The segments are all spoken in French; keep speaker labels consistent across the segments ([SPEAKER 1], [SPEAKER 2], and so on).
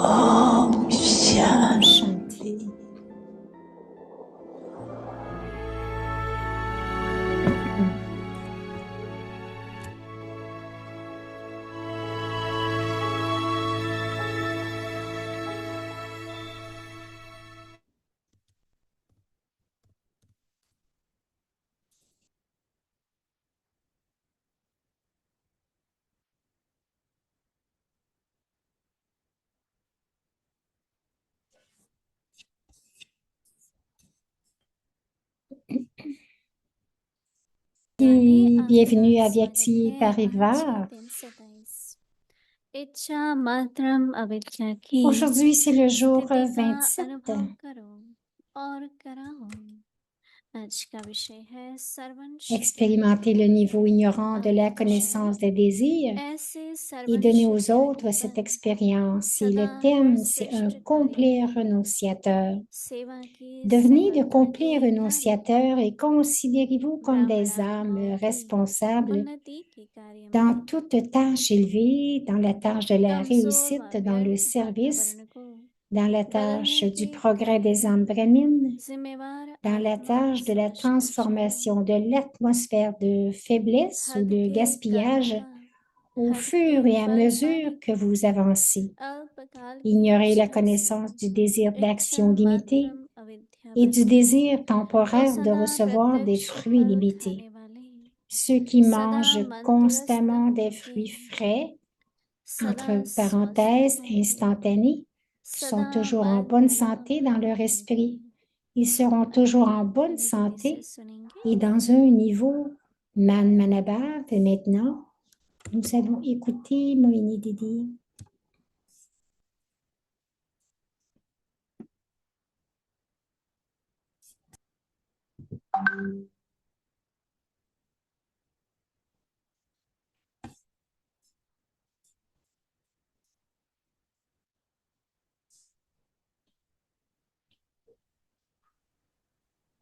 [SPEAKER 1] Om Shanti. Et bienvenue à Vyakti Parivar. Aujourd'hui, c'est le jour 27. Expérimenter le niveau ignorant de la connaissance des désirs et donner aux autres cette expérience. Et le thème, c'est un complet renonciateur. Devenez de complets renonciateurs et considérez-vous comme des âmes responsables dans toute tâche élevée, dans la tâche de la réussite, dans le service, dans la tâche du progrès des âmes brahmines, dans la tâche de la transformation de l'atmosphère de faiblesse ou de gaspillage au fur et à mesure que vous avancez. Ignorez la connaissance du désir d'action limitée et du désir temporaire de recevoir des fruits limités. Ceux qui mangent constamment des fruits frais, entre parenthèses, instantanés, sont toujours en bonne santé dans leur esprit. Ils seront toujours en bonne santé et dans un niveau Man-Manabhav. Et maintenant, nous allons écouter Mohini Didi.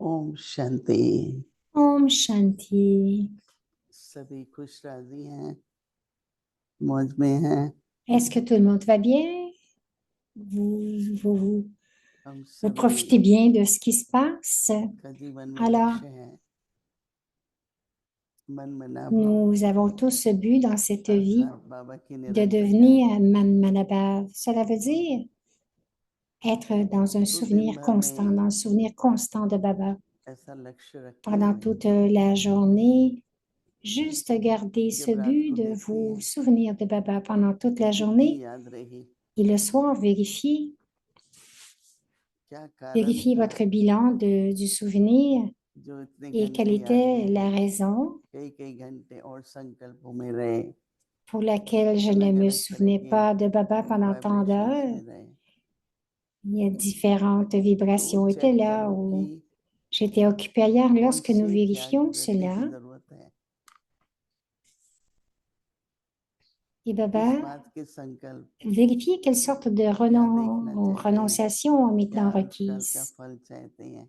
[SPEAKER 2] Om Shanti.
[SPEAKER 1] Om Shanti.
[SPEAKER 2] सभी खुश राजी हैं, मौज में हैं।
[SPEAKER 1] Est-ce que tout le monde va bien? Vous
[SPEAKER 2] हम
[SPEAKER 1] profitez
[SPEAKER 2] सभी
[SPEAKER 1] bien de ce qui se passe?
[SPEAKER 2] का जीवन में
[SPEAKER 1] Alors,
[SPEAKER 2] लक्ष्य है मन मना भाव,
[SPEAKER 1] nous avons tous ce but dans cette vie
[SPEAKER 2] अर्थात बाबा की
[SPEAKER 1] de
[SPEAKER 2] निरंतर
[SPEAKER 1] devenir
[SPEAKER 2] याद।
[SPEAKER 1] Manmanabhav. Cela veut dire être dans un
[SPEAKER 2] तो दिन
[SPEAKER 1] souvenir
[SPEAKER 2] भर
[SPEAKER 1] constant,
[SPEAKER 2] में
[SPEAKER 1] dans le souvenir constant de Baba.
[SPEAKER 2] ऐसा लक्ष्य रखे
[SPEAKER 1] Pendant
[SPEAKER 2] हुए
[SPEAKER 1] toute la journée, juste garder ce
[SPEAKER 2] जब रात
[SPEAKER 1] but
[SPEAKER 2] को
[SPEAKER 1] de
[SPEAKER 2] देखते
[SPEAKER 1] vous
[SPEAKER 2] हैं
[SPEAKER 1] souvenir de Baba pendant toute la
[SPEAKER 2] कितनी
[SPEAKER 1] journée
[SPEAKER 2] याद रही,
[SPEAKER 1] et le soir, vérifiez
[SPEAKER 2] क्या कारण था
[SPEAKER 1] votre bilan du souvenir
[SPEAKER 2] जो इतने
[SPEAKER 1] et quelle
[SPEAKER 2] घंटे याद
[SPEAKER 1] était
[SPEAKER 2] नहीं
[SPEAKER 1] la
[SPEAKER 2] रहे,
[SPEAKER 1] raison
[SPEAKER 2] कई घंटे और संकल्पों में रहे,
[SPEAKER 1] pour laquelle je ne
[SPEAKER 2] अलग
[SPEAKER 1] me
[SPEAKER 2] अलग तरह
[SPEAKER 1] souvenais
[SPEAKER 2] के
[SPEAKER 1] pas de Baba pendant tant
[SPEAKER 2] vibrations
[SPEAKER 1] d'heures.
[SPEAKER 2] में रहे।
[SPEAKER 1] Il y a différentes
[SPEAKER 2] तो
[SPEAKER 1] vibrations étaient
[SPEAKER 2] चेक
[SPEAKER 1] là
[SPEAKER 2] करो
[SPEAKER 1] où
[SPEAKER 2] कि
[SPEAKER 1] j'étais occupée ailleurs
[SPEAKER 2] कौन
[SPEAKER 1] lorsque nous
[SPEAKER 2] से
[SPEAKER 1] vérifions
[SPEAKER 2] जागृति
[SPEAKER 1] cela.
[SPEAKER 2] की जरूरत है,
[SPEAKER 1] Et
[SPEAKER 2] किस
[SPEAKER 1] Baba
[SPEAKER 2] बात के संकल्प,
[SPEAKER 1] vérifier quelle sorte de
[SPEAKER 2] क्या देखना चाहते हैं,
[SPEAKER 1] renonciation est
[SPEAKER 2] क्या
[SPEAKER 1] maintenant
[SPEAKER 2] प्रकार का
[SPEAKER 1] requise.
[SPEAKER 2] फल चाहते हैं।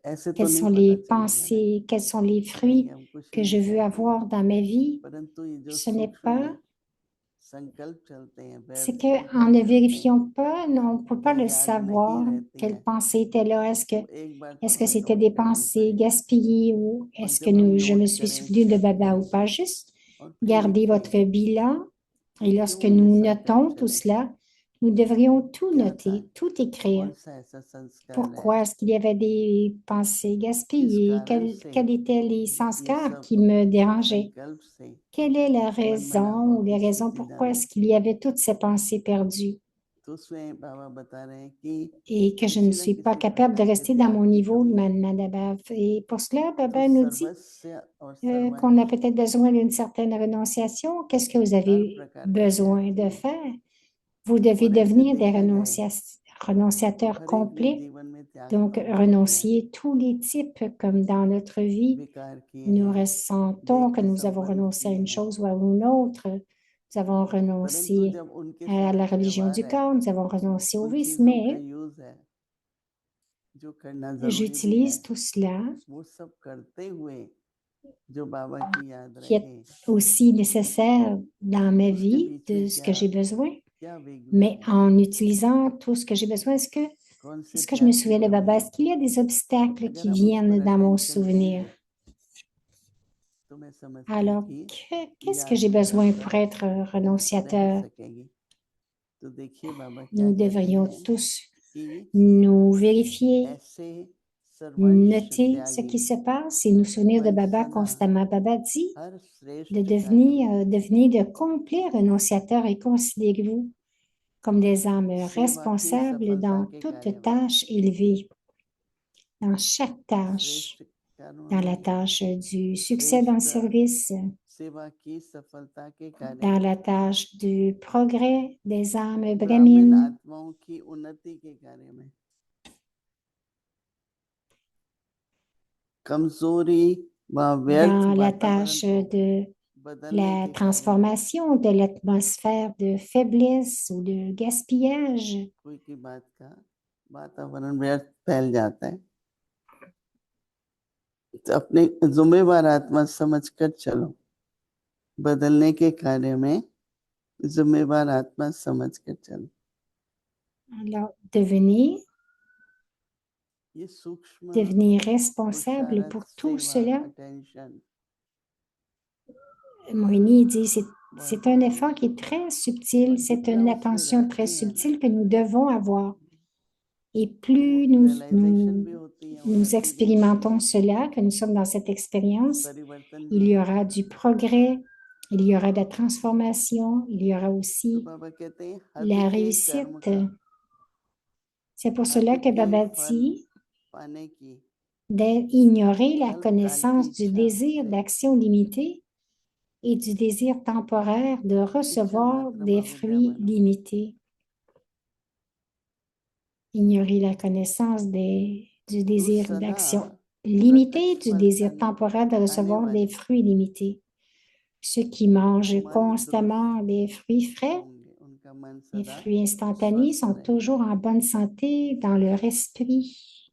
[SPEAKER 2] ऐसे तो
[SPEAKER 1] Quelles
[SPEAKER 2] नहीं
[SPEAKER 1] sont
[SPEAKER 2] पता
[SPEAKER 1] les
[SPEAKER 2] चलेगा ना
[SPEAKER 1] pensées, quels sont les
[SPEAKER 2] कि नहीं
[SPEAKER 1] fruits
[SPEAKER 2] हम कुछ
[SPEAKER 1] que
[SPEAKER 2] नहीं
[SPEAKER 1] je veux
[SPEAKER 2] चाहते हैं,
[SPEAKER 1] avoir dans ma vie.
[SPEAKER 2] परंतु ये जो
[SPEAKER 1] Ce n'est
[SPEAKER 2] सूक्ष्म
[SPEAKER 1] pas,
[SPEAKER 2] में संकल्प चलते हैं,
[SPEAKER 1] c'est
[SPEAKER 2] व्यर्थ
[SPEAKER 1] qu'en
[SPEAKER 2] संकल्प
[SPEAKER 1] ne
[SPEAKER 2] चलते हैं,
[SPEAKER 1] vérifiant pas, non, on ne peut
[SPEAKER 2] way
[SPEAKER 1] pas le
[SPEAKER 2] याद नहीं
[SPEAKER 1] savoir
[SPEAKER 2] रहती
[SPEAKER 1] quelles
[SPEAKER 2] हैं।
[SPEAKER 1] pensées étaient là.
[SPEAKER 2] तो एक बार तो
[SPEAKER 1] Est-ce que
[SPEAKER 2] हमें
[SPEAKER 1] c'était
[SPEAKER 2] नोट
[SPEAKER 1] des
[SPEAKER 2] करनी
[SPEAKER 1] pensées
[SPEAKER 2] पड़ेगी,
[SPEAKER 1] gaspillées ou
[SPEAKER 2] और
[SPEAKER 1] est-ce que
[SPEAKER 2] जब हम
[SPEAKER 1] je
[SPEAKER 2] note
[SPEAKER 1] me suis souvenu de
[SPEAKER 2] करें
[SPEAKER 1] Baba ou pas? Juste
[SPEAKER 2] और फिर
[SPEAKER 1] garder votre
[SPEAKER 2] लिखें
[SPEAKER 1] bilan
[SPEAKER 2] कि
[SPEAKER 1] et lorsque
[SPEAKER 2] क्यों ये
[SPEAKER 1] nous
[SPEAKER 2] संकल्प
[SPEAKER 1] notons tout
[SPEAKER 2] चले,
[SPEAKER 1] cela, nous devrions tout
[SPEAKER 2] क्या था,
[SPEAKER 1] noter, tout écrire.
[SPEAKER 2] कौन सा ऐसा संस्कार है,
[SPEAKER 1] Pourquoi est-ce qu'il y avait des pensées
[SPEAKER 2] किस
[SPEAKER 1] gaspillées?
[SPEAKER 2] कारण से
[SPEAKER 1] Quels étaient les
[SPEAKER 2] ये
[SPEAKER 1] sanskars
[SPEAKER 2] सब
[SPEAKER 1] qui me dérangeaient?
[SPEAKER 2] संकल्प से
[SPEAKER 1] Quelle est la
[SPEAKER 2] मन मना
[SPEAKER 1] raison
[SPEAKER 2] भाव
[SPEAKER 1] ou les
[SPEAKER 2] की
[SPEAKER 1] raisons
[SPEAKER 2] स्थिति
[SPEAKER 1] pourquoi
[SPEAKER 2] डालें।
[SPEAKER 1] est-ce qu'il y avait toutes ces pensées perdues
[SPEAKER 2] तो उसमें बाबा बता रहे हैं कि
[SPEAKER 1] et que je ne
[SPEAKER 2] किसी न
[SPEAKER 1] suis pas
[SPEAKER 2] किसी
[SPEAKER 1] capable de
[SPEAKER 2] प्रकार के
[SPEAKER 1] rester dans
[SPEAKER 2] त्याग
[SPEAKER 1] mon
[SPEAKER 2] की
[SPEAKER 1] niveau de
[SPEAKER 2] कमी है।
[SPEAKER 1] Madhav. Et pour cela,
[SPEAKER 2] तो
[SPEAKER 1] Baba nous dit
[SPEAKER 2] सर्वस्व और
[SPEAKER 1] qu'on a
[SPEAKER 2] सर्वत्र
[SPEAKER 1] peut-être besoin d'une certaine renonciation. Qu'est-ce que vous
[SPEAKER 2] हर
[SPEAKER 1] avez
[SPEAKER 2] प्रकार का त्याग
[SPEAKER 1] besoin de
[SPEAKER 2] कीजिए,
[SPEAKER 1] faire? Vous devez
[SPEAKER 2] और ऐसे
[SPEAKER 1] devenir des
[SPEAKER 2] देखा जाए तो
[SPEAKER 1] renonciateurs
[SPEAKER 2] हर एक ने
[SPEAKER 1] complets.
[SPEAKER 2] जीवन में त्याग
[SPEAKER 1] Donc,
[SPEAKER 2] बहुत किया है,
[SPEAKER 1] renoncier tous les types, comme dans notre vie,
[SPEAKER 2] विकार किए
[SPEAKER 1] nous
[SPEAKER 2] हैं,
[SPEAKER 1] ressentons
[SPEAKER 2] देह
[SPEAKER 1] que
[SPEAKER 2] के
[SPEAKER 1] nous avons
[SPEAKER 2] संबंध
[SPEAKER 1] renoncé à
[SPEAKER 2] किए
[SPEAKER 1] une
[SPEAKER 2] हैं,
[SPEAKER 1] chose ou à une autre. Nous avons
[SPEAKER 2] परंतु
[SPEAKER 1] renoncé
[SPEAKER 2] जब उनके
[SPEAKER 1] à
[SPEAKER 2] साथ
[SPEAKER 1] la religion
[SPEAKER 2] व्यवहार
[SPEAKER 1] du
[SPEAKER 2] है,
[SPEAKER 1] corps, nous avons renoncé au
[SPEAKER 2] उन
[SPEAKER 1] vice,
[SPEAKER 2] चीजों का
[SPEAKER 1] mais
[SPEAKER 2] यूज है जो करना जरूरी भी है,
[SPEAKER 1] j'utilise tout cela
[SPEAKER 2] वो सब करते हुए जो बाबा की याद
[SPEAKER 1] qui est
[SPEAKER 2] रहे,
[SPEAKER 1] aussi nécessaire dans ma
[SPEAKER 2] उसके
[SPEAKER 1] vie
[SPEAKER 2] पीछे
[SPEAKER 1] de ce que
[SPEAKER 2] क्या
[SPEAKER 1] j'ai besoin. Mais en utilisant tout ce que j'ai besoin, est-ce que je me souviens de Baba? Est-ce qu'il y a des obstacles qui viennent dans mon souvenir? Alors, qu'est-ce que j'ai besoin pour être renonciateur? Nous devrions tous nous vérifier, noter ce qui se passe et nous souvenir de Baba constamment. Baba dit de devenir de complet renonciateur et considérez-vous comme des âmes responsables dans toute tâche élevée, dans chaque tâche, dans la tâche du succès dans le service, dans la tâche du progrès des âmes brahmines, dans la tâche de la transformation de l'atmosphère de faiblesse ou de gaspillage.
[SPEAKER 2] तो अपने जिम्मेवार आत्मा समझकर चलो बदलने के कार्य में जिम्मेवार आत्मा समझकर चलो
[SPEAKER 1] Alors, devenir responsable pour tout cela. Morini dit, c'est un effort qui est très subtil, c'est une attention très subtile que nous devons avoir. Et plus nous expérimentons cela, que nous sommes dans cette expérience, il y aura du progrès, il y aura de la transformation, il y aura aussi la réussite. C'est pour cela que Baba dit d'ignorer la connaissance du désir d'action limitée et du désir temporaire de recevoir des fruits limités. Ignorer la connaissance du désir d'action limité, du désir temporaire de recevoir des fruits limités. Ceux qui mangent constamment des fruits frais, les fruits instantanés, sont toujours en bonne santé dans leur esprit.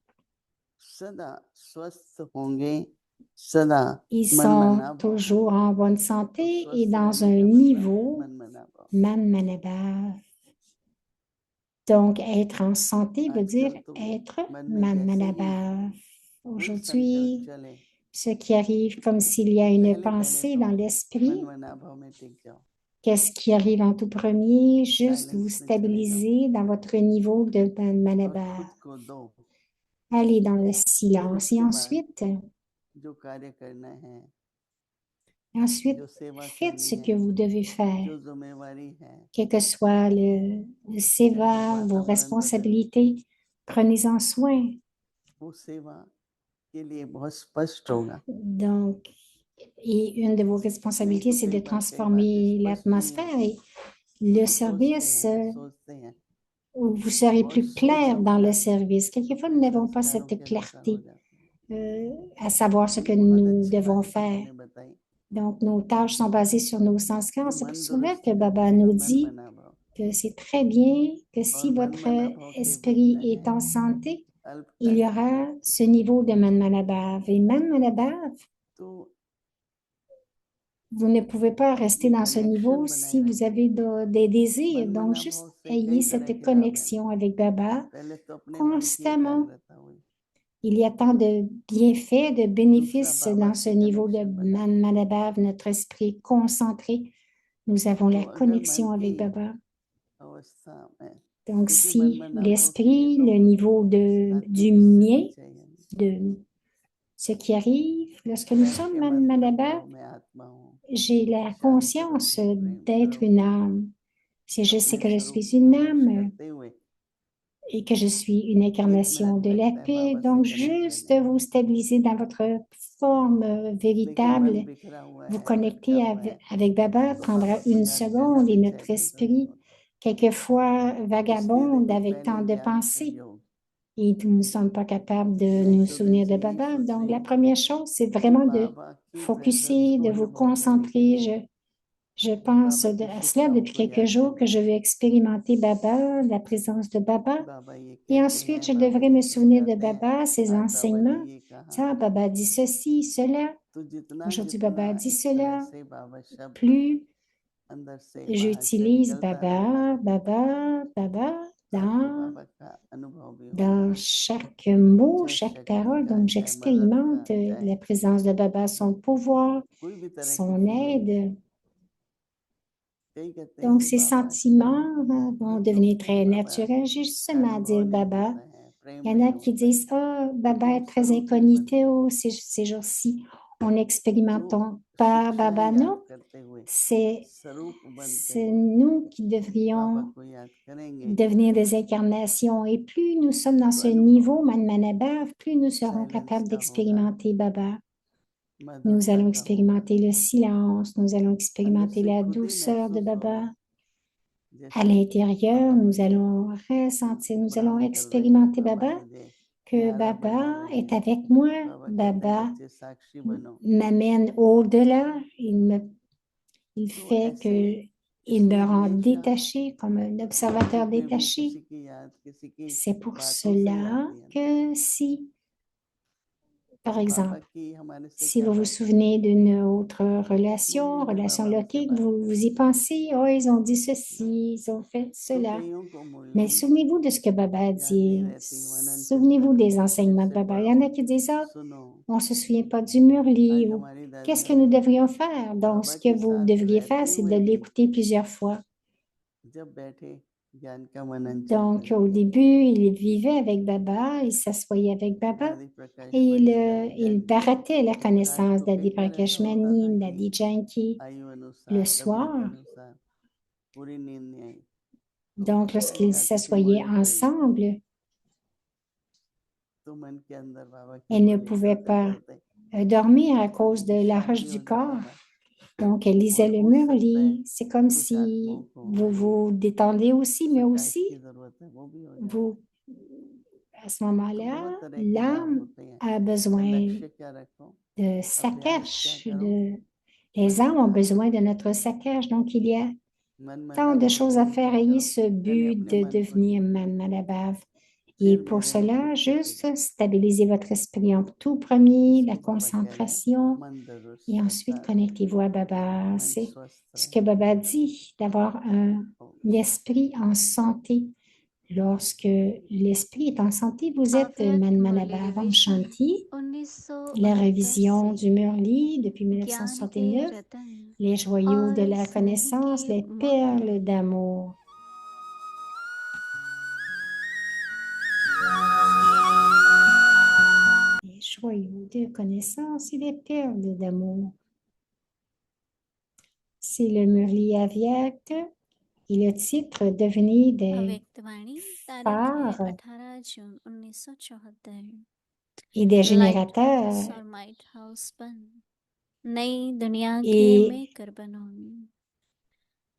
[SPEAKER 1] Ils sont toujours en bonne santé et dans un niveau man-manabhav. Donc, être en santé veut dire être man-manabhav. Aujourd'hui, ce qui arrive comme s'il y a une pensée dans l'esprit, qu'est-ce qui arrive en tout premier? Juste vous stabiliser dans votre niveau de man-manabhav. Allez dans le silence et ensuite, faites ce que vous devez faire. Quel que soit le seva, vos responsabilités, prenez-en soin. Donc, et une de vos responsabilités, c'est de transformer l'atmosphère et le service où vous serez plus clair dans le service. Quelquefois, nous n'avons pas cette clarté à savoir ce que nous devons faire. Donc, nos tâches sont basées sur nos sanskars. C'est pour cela que Baba nous dit que c'est très bien que si votre esprit est en santé, il y aura ce niveau de Man-manabhav. Et Man-manabhav, vous ne pouvez pas rester dans ce niveau si vous avez des désirs. Donc, juste ayez cette connexion avec Baba constamment. Il y a tant de bienfaits, de bénéfices dans ce niveau de Man-manabhav, notre esprit concentré. Nous avons la connexion avec Baba. Donc, si l'esprit, le niveau du mien, de ce qui arrive, lorsque nous sommes Man-manabhav, j'ai la conscience d'être une âme. Si je sais que je suis une âme et que je suis une incarnation de la paix, donc juste vous stabiliser dans votre forme véritable, vous connecter avec Baba prendra une seconde et notre esprit, quelquefois vagabonde avec tant de pensées. Et nous ne sommes pas capables de nous souvenir de Baba. Donc, la première chose, c'est vraiment de focuser, de vous concentrer. Je pense à cela depuis quelques jours que je vais expérimenter Baba, la présence de Baba. Et ensuite, je devrais me souvenir de Baba, ses enseignements. Ça, Baba dit ceci, cela. Aujourd'hui, Baba dit cela. Plus
[SPEAKER 2] अंदर से बाहर से
[SPEAKER 1] j'utilise
[SPEAKER 2] निकलता रहता
[SPEAKER 1] Baba,
[SPEAKER 2] है,
[SPEAKER 1] Baba, Baba
[SPEAKER 2] आपको
[SPEAKER 1] dans,
[SPEAKER 2] बाबा का अनुभव भी
[SPEAKER 1] dans
[SPEAKER 2] होगा।
[SPEAKER 1] chaque mot,
[SPEAKER 2] चाहे
[SPEAKER 1] chaque
[SPEAKER 2] शक्ति
[SPEAKER 1] parole.
[SPEAKER 2] का,
[SPEAKER 1] Donc,
[SPEAKER 2] चाहे मदद का,
[SPEAKER 1] j'expérimente
[SPEAKER 2] चाहे
[SPEAKER 1] la présence de Baba, son pouvoir,
[SPEAKER 2] कोई भी तरह की
[SPEAKER 1] son
[SPEAKER 2] फीलिंग।
[SPEAKER 1] aide.
[SPEAKER 2] कई कहते हैं
[SPEAKER 1] Donc,
[SPEAKER 2] कि
[SPEAKER 1] ces
[SPEAKER 2] बाबा
[SPEAKER 1] sentiments
[SPEAKER 2] जो
[SPEAKER 1] vont
[SPEAKER 2] दुख
[SPEAKER 1] devenir
[SPEAKER 2] है
[SPEAKER 1] très
[SPEAKER 2] बाबा
[SPEAKER 1] naturels. J'ai juste
[SPEAKER 2] का
[SPEAKER 1] seulement à
[SPEAKER 2] अनुभव
[SPEAKER 1] dire
[SPEAKER 2] नहीं
[SPEAKER 1] Baba.
[SPEAKER 2] होता है, प्रेम
[SPEAKER 1] Il y en
[SPEAKER 2] नहीं
[SPEAKER 1] a qui
[SPEAKER 2] होता है,
[SPEAKER 1] disent, ah,
[SPEAKER 2] क्योंकि
[SPEAKER 1] Baba
[SPEAKER 2] वो
[SPEAKER 1] est très
[SPEAKER 2] स्वरूप नहीं बदलता।
[SPEAKER 1] incognito ces jours-ci. On n'expérimente
[SPEAKER 2] तो
[SPEAKER 1] pas
[SPEAKER 2] शिक्षाएं
[SPEAKER 1] Baba.
[SPEAKER 2] याद
[SPEAKER 1] Non,
[SPEAKER 2] करते हुए,
[SPEAKER 1] c'est
[SPEAKER 2] स्वरूप बनते
[SPEAKER 1] c'est
[SPEAKER 2] हुए
[SPEAKER 1] nous qui
[SPEAKER 2] बाबा
[SPEAKER 1] devrions
[SPEAKER 2] को याद करेंगे
[SPEAKER 1] devenir des incarnations. Et plus nous sommes dans
[SPEAKER 2] तो
[SPEAKER 1] ce
[SPEAKER 2] अनुभव
[SPEAKER 1] niveau, Manmanabav, plus nous serons
[SPEAKER 2] silence
[SPEAKER 1] capables
[SPEAKER 2] का होगा,
[SPEAKER 1] d'expérimenter Baba. Nous
[SPEAKER 2] मधुरता
[SPEAKER 1] allons
[SPEAKER 2] का होगा,
[SPEAKER 1] expérimenter le silence, nous allons
[SPEAKER 2] अंदर
[SPEAKER 1] expérimenter
[SPEAKER 2] से
[SPEAKER 1] la
[SPEAKER 2] खुद ही
[SPEAKER 1] douceur de
[SPEAKER 2] महसूस
[SPEAKER 1] Baba.
[SPEAKER 2] होगा
[SPEAKER 1] À
[SPEAKER 2] जैसे
[SPEAKER 1] l'intérieur,
[SPEAKER 2] बाबा
[SPEAKER 1] nous
[SPEAKER 2] मुझे
[SPEAKER 1] allons ressentir, nous allons
[SPEAKER 2] प्रणाम कर रहे हैं,
[SPEAKER 1] expérimenter
[SPEAKER 2] बाबा
[SPEAKER 1] Baba,
[SPEAKER 2] मुझे
[SPEAKER 1] que
[SPEAKER 2] प्यारा बना
[SPEAKER 1] Baba
[SPEAKER 2] रहे
[SPEAKER 1] est
[SPEAKER 2] हैं।
[SPEAKER 1] avec moi.
[SPEAKER 2] बाबा कहते हैं
[SPEAKER 1] Baba
[SPEAKER 2] बच्चे साक्षी बनो।
[SPEAKER 1] m'amène au-delà. Il
[SPEAKER 2] तो
[SPEAKER 1] fait
[SPEAKER 2] ऐसे
[SPEAKER 1] que il me
[SPEAKER 2] इसमें
[SPEAKER 1] rend
[SPEAKER 2] हमेशा
[SPEAKER 1] détaché comme un observateur
[SPEAKER 2] जितने भी
[SPEAKER 1] détaché.
[SPEAKER 2] किसी की याद किसी की
[SPEAKER 1] C'est pour
[SPEAKER 2] बातों से ही
[SPEAKER 1] cela
[SPEAKER 2] आती है ना,
[SPEAKER 1] que si, par
[SPEAKER 2] तो बाबा
[SPEAKER 1] exemple,
[SPEAKER 2] की हमारे से
[SPEAKER 1] si
[SPEAKER 2] क्या
[SPEAKER 1] vous vous
[SPEAKER 2] बात है,
[SPEAKER 1] souvenez d'une autre
[SPEAKER 2] मुरली में
[SPEAKER 1] relation
[SPEAKER 2] बाबा हमसे
[SPEAKER 1] lotique,
[SPEAKER 2] बात
[SPEAKER 1] vous
[SPEAKER 2] करते
[SPEAKER 1] y pensez, oh, ils ont dit ceci, ils ont fait
[SPEAKER 2] तो
[SPEAKER 1] cela.
[SPEAKER 2] कईयों को
[SPEAKER 1] Mais
[SPEAKER 2] मुरली
[SPEAKER 1] souvenez-vous de ce que Baba a
[SPEAKER 2] याद नहीं
[SPEAKER 1] dit.
[SPEAKER 2] रहती, मनन चिंतन
[SPEAKER 1] Souvenez-vous des
[SPEAKER 2] फिर
[SPEAKER 1] enseignements de
[SPEAKER 2] से
[SPEAKER 1] Baba. Il y
[SPEAKER 2] पढ़ो,
[SPEAKER 1] en a qui disent, ah,
[SPEAKER 2] सुनो।
[SPEAKER 1] on ne se souvient pas du Murli
[SPEAKER 2] आज
[SPEAKER 1] ou
[SPEAKER 2] हमारी
[SPEAKER 1] qu'est-ce
[SPEAKER 2] दादी
[SPEAKER 1] que nous devrions faire? Donc,
[SPEAKER 2] बाबा
[SPEAKER 1] ce que
[SPEAKER 2] के
[SPEAKER 1] vous
[SPEAKER 2] साथ
[SPEAKER 1] devriez faire,
[SPEAKER 2] रहते
[SPEAKER 1] c'est de
[SPEAKER 2] हुए भी
[SPEAKER 1] l'écouter plusieurs fois.
[SPEAKER 2] जब बैठे ज्ञान का मनन
[SPEAKER 1] Donc,
[SPEAKER 2] चिंतन
[SPEAKER 1] au
[SPEAKER 2] किया,
[SPEAKER 1] début, il vivait avec Baba, il s'assoyait avec Baba
[SPEAKER 2] दादी प्रकाश
[SPEAKER 1] et
[SPEAKER 2] मणि दादी
[SPEAKER 1] il
[SPEAKER 2] जानकी
[SPEAKER 1] baratait la
[SPEAKER 2] रात
[SPEAKER 1] connaissance
[SPEAKER 2] को
[SPEAKER 1] d'Adi
[SPEAKER 2] कई बार ऐसा होता था
[SPEAKER 1] Prakashmani,
[SPEAKER 2] कि
[SPEAKER 1] d'Adi Janki
[SPEAKER 2] आयु
[SPEAKER 1] le
[SPEAKER 2] अनुसार तबीयत
[SPEAKER 1] soir.
[SPEAKER 2] अनुसार पूरी नींद नहीं आई, तो
[SPEAKER 1] Donc, lorsqu'ils
[SPEAKER 2] जाती थी
[SPEAKER 1] s'assoyaient
[SPEAKER 2] मुरली कर लो,
[SPEAKER 1] ensemble,
[SPEAKER 2] तो मन के अंदर बाबा की
[SPEAKER 1] elle ne
[SPEAKER 2] मुरली
[SPEAKER 1] pouvait
[SPEAKER 2] चलते
[SPEAKER 1] pas
[SPEAKER 2] चलते
[SPEAKER 1] dormir à
[SPEAKER 2] थोड़ी
[SPEAKER 1] cause de
[SPEAKER 2] सी
[SPEAKER 1] la roche
[SPEAKER 2] शांति
[SPEAKER 1] du
[SPEAKER 2] हो
[SPEAKER 1] corps.
[SPEAKER 2] जाता था।
[SPEAKER 1] Donc, elle lisait
[SPEAKER 2] और
[SPEAKER 1] le
[SPEAKER 2] हो सकता है
[SPEAKER 1] Murli. C'est comme
[SPEAKER 2] कुछ आत्माओं
[SPEAKER 1] si
[SPEAKER 2] को
[SPEAKER 1] vous vous détendez aussi, mais
[SPEAKER 2] प्रकाश
[SPEAKER 1] aussi,
[SPEAKER 2] की जरूरत है, वो भी हो जाए।
[SPEAKER 1] vous, à ce
[SPEAKER 2] तो
[SPEAKER 1] moment-là,
[SPEAKER 2] बहुत तरह के लाभ
[SPEAKER 1] l'âme
[SPEAKER 2] होते हैं।
[SPEAKER 1] a
[SPEAKER 2] तो
[SPEAKER 1] besoin
[SPEAKER 2] लक्ष्य क्या रखो,
[SPEAKER 1] de
[SPEAKER 2] अभ्यास क्या
[SPEAKER 1] saccage,
[SPEAKER 2] करो,
[SPEAKER 1] les
[SPEAKER 2] मन
[SPEAKER 1] âmes ont
[SPEAKER 2] का
[SPEAKER 1] besoin de notre saccage. Donc, il y a
[SPEAKER 2] मन
[SPEAKER 1] tant
[SPEAKER 2] माना
[SPEAKER 1] de
[SPEAKER 2] भाव
[SPEAKER 1] choses à
[SPEAKER 2] दूर
[SPEAKER 1] faire.
[SPEAKER 2] क्या
[SPEAKER 1] Ayez
[SPEAKER 2] करो,
[SPEAKER 1] ce
[SPEAKER 2] पहले
[SPEAKER 1] but
[SPEAKER 2] अपने
[SPEAKER 1] de
[SPEAKER 2] मन को
[SPEAKER 1] devenir
[SPEAKER 2] ठीक
[SPEAKER 1] Man
[SPEAKER 2] करो,
[SPEAKER 1] Malabav. Et
[SPEAKER 2] फिर
[SPEAKER 1] pour
[SPEAKER 2] मेरे में खुद
[SPEAKER 1] cela,
[SPEAKER 2] टिकेगा।
[SPEAKER 1] juste stabilisez votre esprit en tout premier, la
[SPEAKER 2] इसलिए बाबा कह रहे हैं
[SPEAKER 1] concentration,
[SPEAKER 2] मन दुरुस्त
[SPEAKER 1] et
[SPEAKER 2] रहता
[SPEAKER 1] ensuite
[SPEAKER 2] रहे,
[SPEAKER 1] connectez-vous à Baba.
[SPEAKER 2] मन
[SPEAKER 1] C'est
[SPEAKER 2] स्वस्थ
[SPEAKER 1] ce que
[SPEAKER 2] रहे।
[SPEAKER 1] Baba dit, d'avoir un esprit en santé. Lorsque l'esprit est en santé, vous êtes Man Malabav Om Shanti. La
[SPEAKER 3] 1969
[SPEAKER 1] révision
[SPEAKER 3] से
[SPEAKER 1] du Murli depuis
[SPEAKER 3] ज्ञान के
[SPEAKER 1] 1969,
[SPEAKER 3] रतन
[SPEAKER 1] les joyaux de
[SPEAKER 3] और
[SPEAKER 1] la
[SPEAKER 3] स्नेह के
[SPEAKER 1] connaissance, les
[SPEAKER 3] मुद्र
[SPEAKER 1] perles d'amour. Les joyaux de connaissance et les perles d'amour. C'est le Murli Avyakt et le titre devenir des
[SPEAKER 3] अव्यक्तवाणी तारीख है
[SPEAKER 1] phares
[SPEAKER 3] 18 जून 1974
[SPEAKER 1] et des
[SPEAKER 3] light
[SPEAKER 1] générateurs.
[SPEAKER 3] House और माइट हाउस बन नई दुनिया के
[SPEAKER 1] Et
[SPEAKER 3] मेकर बनो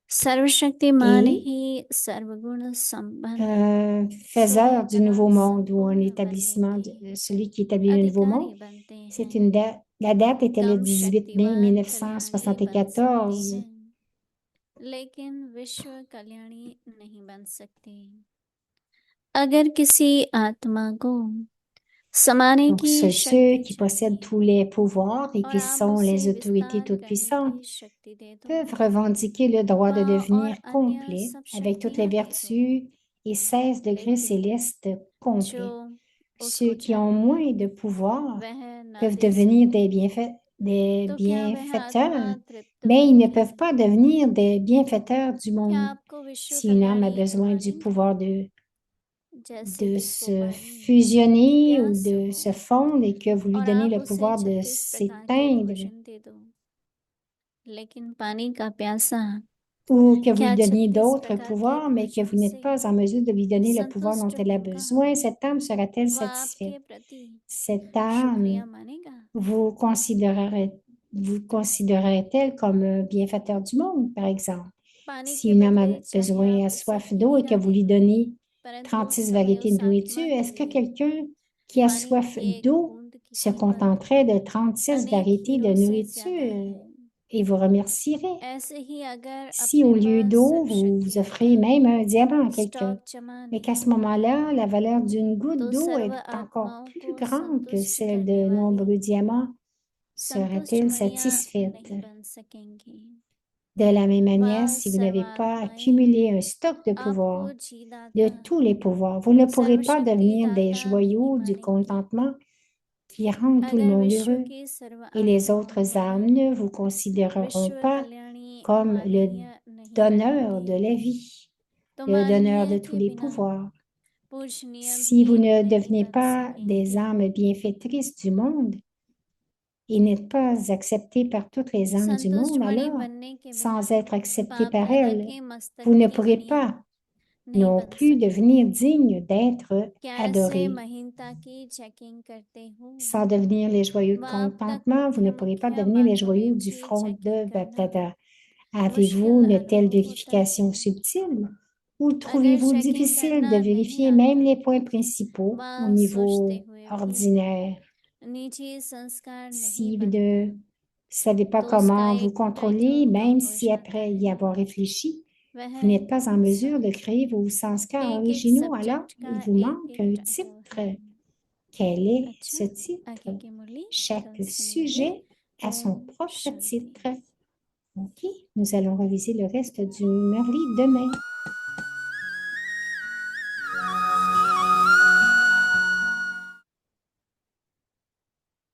[SPEAKER 3] सर्वशक्तिमान
[SPEAKER 1] et
[SPEAKER 3] ही सर्वगुण संपन्न
[SPEAKER 1] faiseur du nouveau
[SPEAKER 3] सोए
[SPEAKER 1] monde ou un
[SPEAKER 3] संपूर्ण बनने
[SPEAKER 1] établissement,
[SPEAKER 3] के
[SPEAKER 1] celui qui établit le nouveau
[SPEAKER 3] अधिकारी
[SPEAKER 1] monde.
[SPEAKER 3] बनते
[SPEAKER 1] C'est
[SPEAKER 3] हैं
[SPEAKER 1] une date. La date était le
[SPEAKER 3] कम
[SPEAKER 1] 18 mai
[SPEAKER 3] शक्तिवान कल्याणी बन सकती
[SPEAKER 1] 1974.
[SPEAKER 3] है लेकिन विश्व कल्याणी नहीं बन सकती अगर किसी आत्मा को समाने
[SPEAKER 1] Donc,
[SPEAKER 3] की
[SPEAKER 1] seuls ceux
[SPEAKER 3] शक्ति
[SPEAKER 1] qui possèdent
[SPEAKER 3] चाहिए
[SPEAKER 1] tous les pouvoirs et
[SPEAKER 3] और
[SPEAKER 1] qui
[SPEAKER 3] आप
[SPEAKER 1] sont les
[SPEAKER 3] उसे
[SPEAKER 1] autorités
[SPEAKER 3] विस्तार करने
[SPEAKER 1] toutes-puissantes
[SPEAKER 3] की शक्ति दे दो
[SPEAKER 1] peuvent revendiquer le droit de
[SPEAKER 3] वह और
[SPEAKER 1] devenir
[SPEAKER 3] अन्य
[SPEAKER 1] complet
[SPEAKER 3] सब
[SPEAKER 1] avec toutes les
[SPEAKER 3] शक्तियां दे दो
[SPEAKER 1] vertus et 16 degrés
[SPEAKER 3] लेकिन
[SPEAKER 1] célestes
[SPEAKER 3] जो
[SPEAKER 1] complets.
[SPEAKER 3] उसको
[SPEAKER 1] Ceux qui ont
[SPEAKER 3] चाहिए
[SPEAKER 1] moins de pouvoir
[SPEAKER 3] वह न
[SPEAKER 1] peuvent
[SPEAKER 3] दे
[SPEAKER 1] devenir
[SPEAKER 3] सके
[SPEAKER 1] des
[SPEAKER 3] तो क्या वह
[SPEAKER 1] bienfaiteurs,
[SPEAKER 3] आत्मा तृप्त
[SPEAKER 1] mais ils ne
[SPEAKER 3] होगी
[SPEAKER 1] peuvent pas devenir des bienfaiteurs du
[SPEAKER 3] क्या
[SPEAKER 1] monde.
[SPEAKER 3] आपको विश्व
[SPEAKER 1] Si une âme a
[SPEAKER 3] Kalyani
[SPEAKER 1] besoin du
[SPEAKER 3] मानेंगे
[SPEAKER 1] pouvoir
[SPEAKER 3] जैसे
[SPEAKER 1] de
[SPEAKER 3] कि इसको
[SPEAKER 1] se
[SPEAKER 3] पानी की
[SPEAKER 1] fusionner ou
[SPEAKER 3] प्यास
[SPEAKER 1] de
[SPEAKER 3] हो
[SPEAKER 1] se fondre et que vous lui
[SPEAKER 3] और
[SPEAKER 1] donnez
[SPEAKER 3] आप
[SPEAKER 1] le
[SPEAKER 3] उसे
[SPEAKER 1] pouvoir de
[SPEAKER 3] 36 प्रकार के
[SPEAKER 1] s'éteindre
[SPEAKER 3] भोजन दे दो लेकिन पानी का प्यासा
[SPEAKER 1] ou que vous lui
[SPEAKER 3] क्या
[SPEAKER 1] donniez
[SPEAKER 3] 36
[SPEAKER 1] d'autres
[SPEAKER 3] प्रकार के
[SPEAKER 1] pouvoirs, mais que
[SPEAKER 3] भोजन
[SPEAKER 1] vous n'êtes
[SPEAKER 3] से
[SPEAKER 1] pas en mesure de lui donner le pouvoir dont
[SPEAKER 3] संतुष्ट
[SPEAKER 1] elle a
[SPEAKER 3] होगा
[SPEAKER 1] besoin, cette âme sera-t-elle
[SPEAKER 3] वह
[SPEAKER 1] satisfaite?
[SPEAKER 3] आपके प्रति
[SPEAKER 1] Cette âme
[SPEAKER 3] शुक्रिया मानेगा
[SPEAKER 1] vous considérerait, vous considérerait-elle comme un bienfaiteur du monde, par exemple?
[SPEAKER 3] पानी
[SPEAKER 1] Si
[SPEAKER 3] के
[SPEAKER 1] une âme a
[SPEAKER 3] बदले चाहे
[SPEAKER 1] besoin,
[SPEAKER 3] आप
[SPEAKER 1] a
[SPEAKER 3] उसे
[SPEAKER 1] soif d'eau et que
[SPEAKER 3] हीरा
[SPEAKER 1] vous
[SPEAKER 3] दे
[SPEAKER 1] lui
[SPEAKER 3] दो
[SPEAKER 1] donnez
[SPEAKER 3] परंतु उस
[SPEAKER 1] 36
[SPEAKER 3] समय
[SPEAKER 1] variétés
[SPEAKER 3] उस
[SPEAKER 1] de
[SPEAKER 3] आत्मा
[SPEAKER 1] nourriture,
[SPEAKER 3] के
[SPEAKER 1] est-ce que
[SPEAKER 3] लिए
[SPEAKER 1] quelqu'un qui a
[SPEAKER 3] पानी
[SPEAKER 1] soif
[SPEAKER 3] की एक
[SPEAKER 1] d'eau
[SPEAKER 3] बूंद की
[SPEAKER 1] se
[SPEAKER 3] कीमत
[SPEAKER 1] contenterait de 36
[SPEAKER 3] अनेक
[SPEAKER 1] variétés de
[SPEAKER 3] हीरो से ज्यादा
[SPEAKER 1] nourriture
[SPEAKER 3] है
[SPEAKER 1] et vous remercierait?
[SPEAKER 3] ऐसे ही अगर
[SPEAKER 1] Si au
[SPEAKER 3] अपने
[SPEAKER 1] lieu
[SPEAKER 3] पास
[SPEAKER 1] d'eau,
[SPEAKER 3] सर्व
[SPEAKER 1] vous
[SPEAKER 3] शक्तियों
[SPEAKER 1] offrez
[SPEAKER 3] का
[SPEAKER 1] même un diamant à quelqu'un,
[SPEAKER 3] stock जमा
[SPEAKER 1] et qu'à
[SPEAKER 3] नहीं
[SPEAKER 1] ce
[SPEAKER 3] होता
[SPEAKER 1] moment-là, la valeur d'une goutte
[SPEAKER 3] तो
[SPEAKER 1] d'eau
[SPEAKER 3] सर्व
[SPEAKER 1] est encore
[SPEAKER 3] आत्माओं
[SPEAKER 1] plus
[SPEAKER 3] को
[SPEAKER 1] grande que
[SPEAKER 3] संतुष्ट
[SPEAKER 1] celle
[SPEAKER 3] करने
[SPEAKER 1] de
[SPEAKER 3] वाली
[SPEAKER 1] nombreux diamants,
[SPEAKER 3] संतुष्ट
[SPEAKER 1] serait-elle
[SPEAKER 3] मणियां
[SPEAKER 1] satisfaite?
[SPEAKER 3] नहीं बन सकेंगी
[SPEAKER 1] De la même manière, si vous n'avez pas accumulé un stock de pouvoir, de tous les pouvoirs, vous ne pourrez pas devenir des joyaux du contentement qui rendent tout le monde heureux. Et les autres âmes ne vous considéreront pas comme le donneur de la vie, le donneur de tous les pouvoirs. Si vous ne devenez pas des âmes bienfaitrices du monde et n'êtes pas acceptés par toutes les âmes du monde, alors, sans être acceptés par elles, vous ne pourrez pas non plus devenir digne d'être adorés. Sans devenir les joyaux de contentement, vous ne pourrez pas devenir les joyaux du front de Baptada. Avez-vous une telle vérification subtile? Ou trouvez-vous difficile de vérifier même les points principaux au niveau ordinaire? Si vous ne savez pas comment vous contrôler, même si après y avoir réfléchi, vous n'êtes pas en mesure de créer vos sanskars originaux, alors il vous manque un titre. Quel est ce titre? Chaque sujet a son propre titre. OK, nous allons réviser le reste du Murli demain.